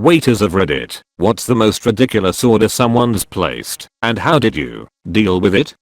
Waiters of Reddit, what's the most ridiculous order someone's placed, and how did you deal with it?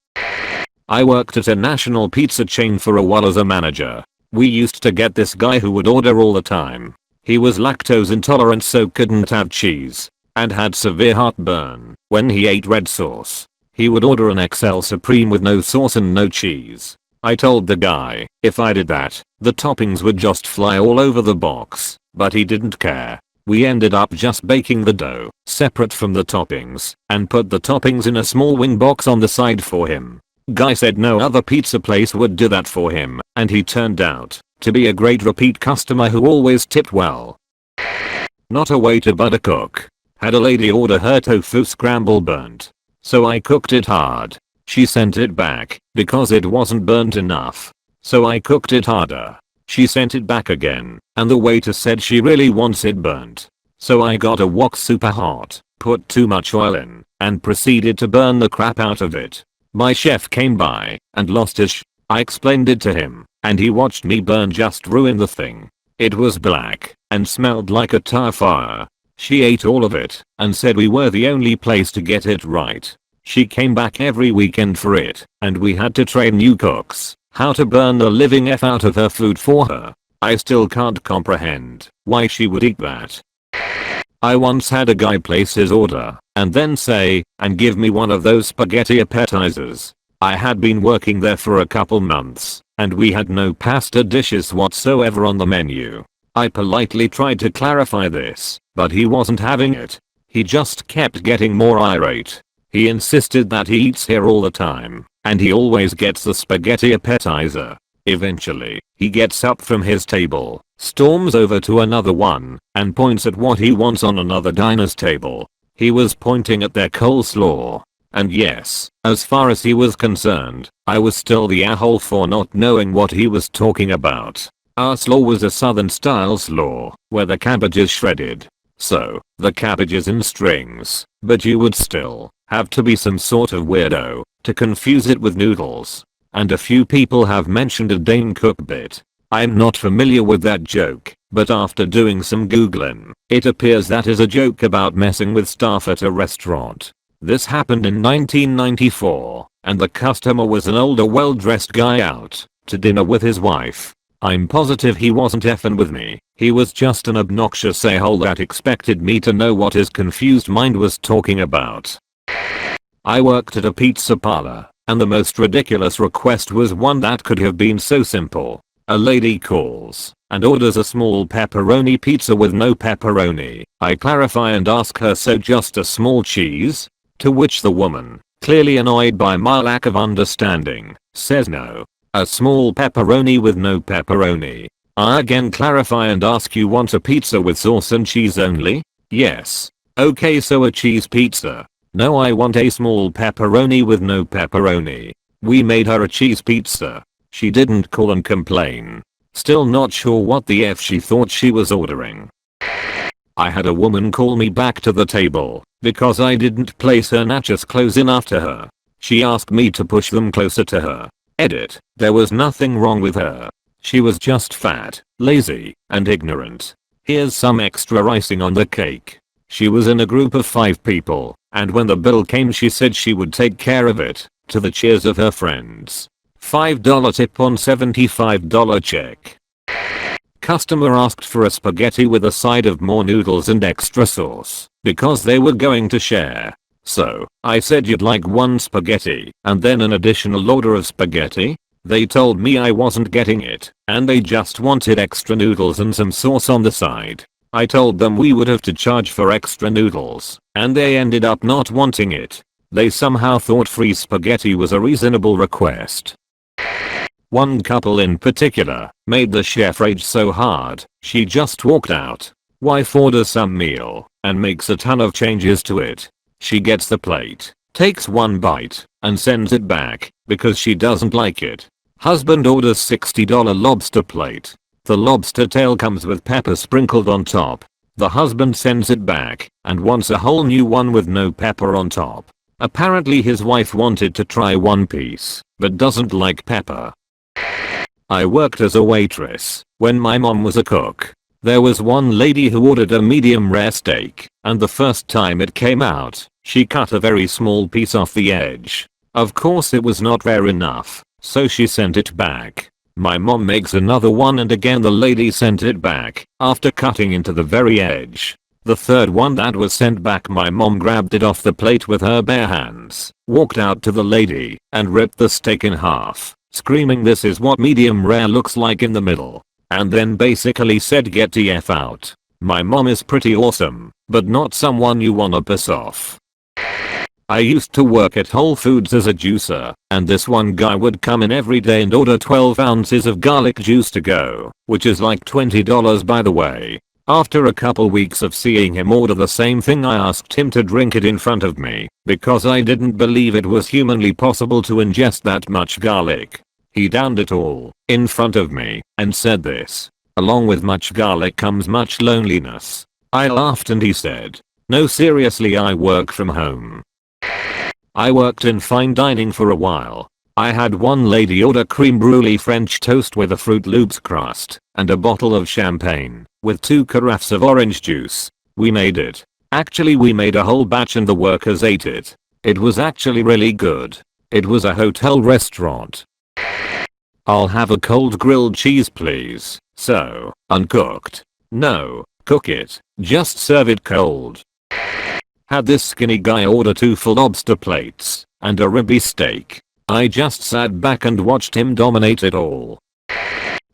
I worked at a national pizza chain for a while as a manager. We used to get this guy who would order all the time. He was lactose intolerant, so couldn't have cheese, and had severe heartburn when he ate red sauce. He would order an XL Supreme with no sauce and no cheese. I told the guy, if I did that, the toppings would just fly all over the box, but he didn't care. We ended up just baking the dough, separate from the toppings, and put the toppings in a small wing box on the side for him. Guy said no other pizza place would do that for him, and he turned out to be a great repeat customer who always tipped well. Not a waiter but a cook. Had a lady order her tofu scramble burnt, so I cooked it hard. She sent it back because it wasn't burnt enough, so I cooked it harder. She sent it back again, and the waiter said she really wants it burnt. So I got a wok super hot, put too much oil in, and proceeded to burn the crap out of it. My chef came by and lost his sh. I explained it to him, and he watched me burn just ruin the thing. It was black and smelled like a tire fire. She ate all of it and said we were the only place to get it right. She came back every weekend for it, and we had to train new cooks how to burn the living F out of her food for her. I still can't comprehend why she would eat that. I once had a guy place his order and then say, and give me one of those spaghetti appetizers. I had been working there for a couple months, and we had no pasta dishes whatsoever on the menu. I politely tried to clarify this, but he wasn't having it. He just kept getting more irate. He insisted that he eats here all the time, and he always gets the spaghetti appetizer. Eventually, he gets up from his table, storms over to another one, and points at what he wants on another diner's table. He was pointing at their coleslaw. And yes, as far as he was concerned, I was still the a-hole for not knowing what he was talking about. Our slaw was a southern style slaw, where the cabbage is shredded. So, the cabbage is in strings, but you would still have to be some sort of weirdo to confuse it with noodles. And a few people have mentioned a Dane Cook bit. I'm not familiar with that joke, but after doing some googling, it appears that is a joke about messing with staff at a restaurant. This happened in 1994, and the customer was an older well-dressed guy out to dinner with his wife. I'm positive he wasn't effing with me. He was just an obnoxious a-hole that expected me to know what his confused mind was talking about. I worked at a pizza parlor, and the most ridiculous request was one that could have been so simple. A lady calls and orders a small pepperoni pizza with no pepperoni. I clarify and ask her, so just a small cheese? To which the woman, clearly annoyed by my lack of understanding, says no. A small pepperoni with no pepperoni. I again clarify and ask, you want a pizza with sauce and cheese only? Yes. Okay, so a cheese pizza. No, I want a small pepperoni with no pepperoni. We made her a cheese pizza. She didn't call and complain. Still not sure what the F she thought she was ordering. I had a woman call me back to the table because I didn't place her nachos close in after her. She asked me to push them closer to her. Edit. There was nothing wrong with her. She was just fat, lazy, and ignorant. Here's some extra icing on the cake. She was in a group of 5 people, and when the bill came she said she would take care of it, to the cheers of her friends. $5 tip on $75 check. Customer asked for a spaghetti with a side of more noodles and extra sauce, because they were going to share. So, I said, you'd like one spaghetti, and then an additional order of spaghetti? They told me I wasn't getting it, and they just wanted extra noodles and some sauce on the side. I told them we would have to charge for extra noodles, and they ended up not wanting it. They somehow thought free spaghetti was a reasonable request. One couple in particular made the chef rage so hard, she just walked out. Wife orders some meal and makes a ton of changes to it. She gets the plate, takes one bite, and sends it back because she doesn't like it. Husband orders $60 lobster plate. The lobster tail comes with pepper sprinkled on top. The husband sends it back and wants a whole new one with no pepper on top. Apparently his wife wanted to try one piece, but doesn't like pepper. I worked as a waitress when my mom was a cook. There was one lady who ordered a medium rare steak, and the first time it came out, she cut a very small piece off the edge. Of course it was not rare enough, so she sent it back. My mom makes another one and again the lady sent it back, after cutting into the very edge. The third one that was sent back, my mom grabbed it off the plate with her bare hands, walked out to the lady, and ripped the steak in half, screaming, "This is what medium rare looks like in the middle." And then basically said, "Get the F out." My mom is pretty awesome, but not someone you wanna piss off. I used to work at Whole Foods as a juicer, and this one guy would come in every day and order 12 ounces of garlic juice to go, which is like $20 by the way. After a couple weeks of seeing him order the same thing, I asked him to drink it in front of me, because I didn't believe it was humanly possible to ingest that much garlic. He downed it all, in front of me, and said this: "Along with much garlic comes much loneliness." I laughed and he said, "No, seriously, I work from home." I worked in fine dining for a while. I had one lady order creme brulee French toast with a Fruit Loops crust, and a bottle of champagne, with 2 carafes of orange juice. We made it. Actually, we made a whole batch and the workers ate it. It was actually really good. It was a hotel restaurant. "I'll have a cold grilled cheese please." "So, uncooked?" "No, cook it. Just serve it cold." Had this skinny guy order 2 full lobster plates and a ribeye steak. I just sat back and watched him dominate it all.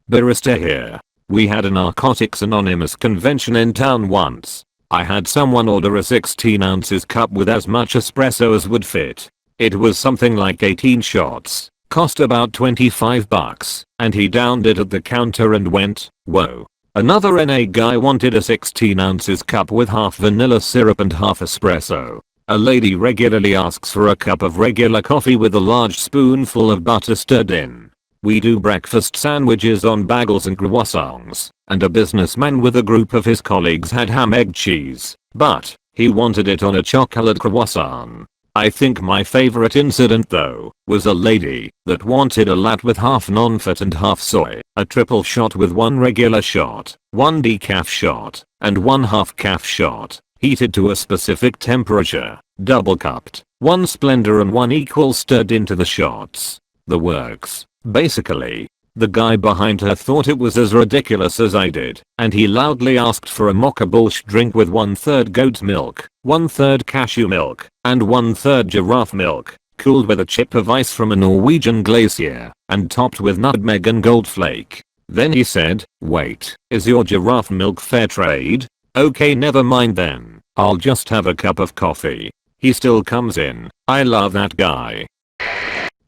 Barista here. We had a Narcotics Anonymous convention in town once. I had someone order a 16 ounces cup with as much espresso as would fit. It was something like 18 shots, cost about $25, and he downed it at the counter and went, "Whoa." Another NA guy wanted a 16 ounces cup with half vanilla syrup and half espresso. A lady regularly asks for a cup of regular coffee with a large spoonful of butter stirred in. We do breakfast sandwiches on bagels and croissants, and a businessman with a group of his colleagues had ham egg cheese, but he wanted it on a chocolate croissant. I think my favorite incident though was a lady that wanted a latte with half non-fat and half soy, a triple shot with 1 regular shot, 1 decaf shot, and 1 half caf shot, heated to a specific temperature, double cupped, 1 Splenda and 1 equal stirred into the shots. The works. Basically, the guy behind her thought it was as ridiculous as I did, and he loudly asked for a mocha bullshit drink with 1/3 goat milk, 1/3 cashew milk, and 1/3 giraffe milk, cooled with a chip of ice from a Norwegian glacier, and topped with nutmeg and gold flake. Then he said, "Wait, is your giraffe milk fair trade? Okay, never mind then. I'll just have a cup of coffee." He still comes in. I love that guy.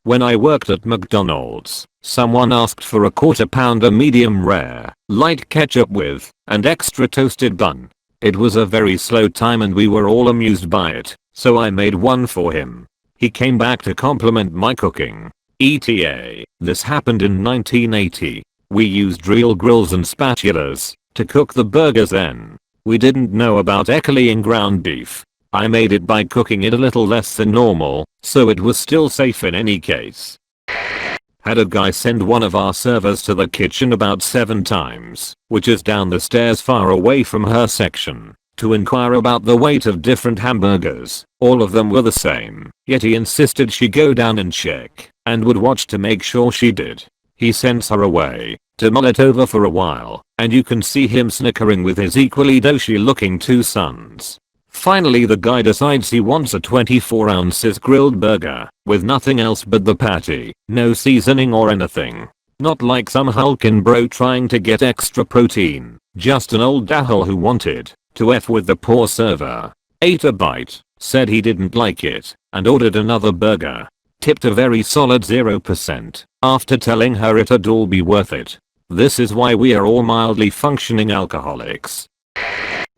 When I worked at McDonald's, someone asked for a quarter pounder medium rare, light ketchup with, and extra toasted bun. It was a very slow time and we were all amused by it, so I made one for him. He came back to compliment my cooking. ETA, this happened in 1980. We used real grills and spatulas to cook the burgers then. We didn't know about echolling ground beef. I made it by cooking it a little less than normal, so it was still safe in any case. Had a guy send one of our servers to the kitchen about 7 times, which is down the stairs far away from her section, to inquire about the weight of different hamburgers. All of them were the same, yet he insisted she go down and check, and would watch to make sure she did. He sends her away to mull it over for a while, and you can see him snickering with his equally doshy looking 2 sons. Finally the guy decides he wants a 24 ounces grilled burger, with nothing else but the patty, no seasoning or anything. Not like some hulking bro trying to get extra protein, just an old dahole who wanted to F with the poor server. Ate a bite, said he didn't like it, and ordered another burger. Tipped a very solid 0%, after telling her it'd all be worth it. This is why we are all mildly functioning alcoholics.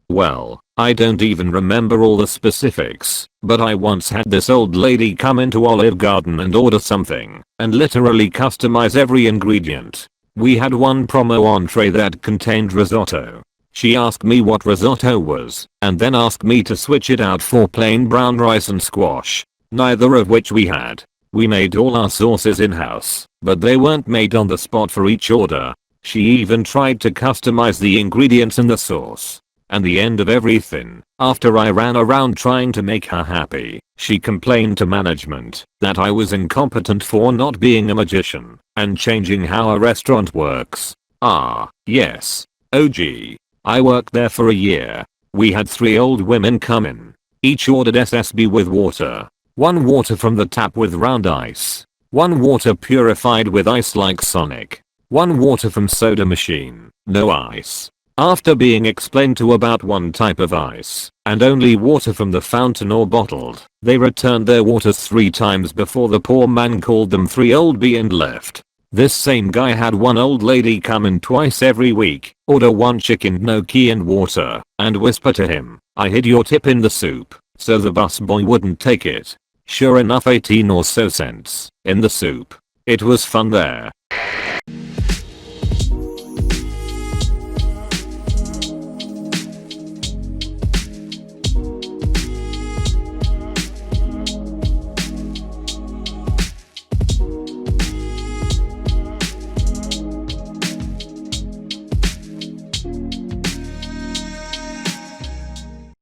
Well, I don't even remember all the specifics, but I once had this old lady come into Olive Garden and order something, and literally customize every ingredient. We had one promo entree that contained risotto. She asked me what risotto was, and then asked me to switch it out for plain brown rice and squash, neither of which we had. We made all our sauces in-house, but they weren't made on the spot for each order. She even tried to customize the ingredients in the sauce. And the end of everything, after I ran around trying to make her happy, she complained to management that I was incompetent for not being a magician and changing how a restaurant works. Ah, yes. OG. I worked there for a year. We had 3 old women come in. Each ordered SSB with water. 1 water from the tap with round ice. 1 water purified with ice like Sonic. 1 water from soda machine, no ice. After being explained to about 1 type of ice, and only water from the fountain or bottled, they returned their waters 3 times before the poor man called them 3 old B and left. This same guy had 1 old lady come in twice every week, order 1 chicken gnocchi and water, and whisper to him, "I hid your tip in the soup," so the busboy wouldn't take it. Sure enough, 18 or so cents in the soup. It was fun there.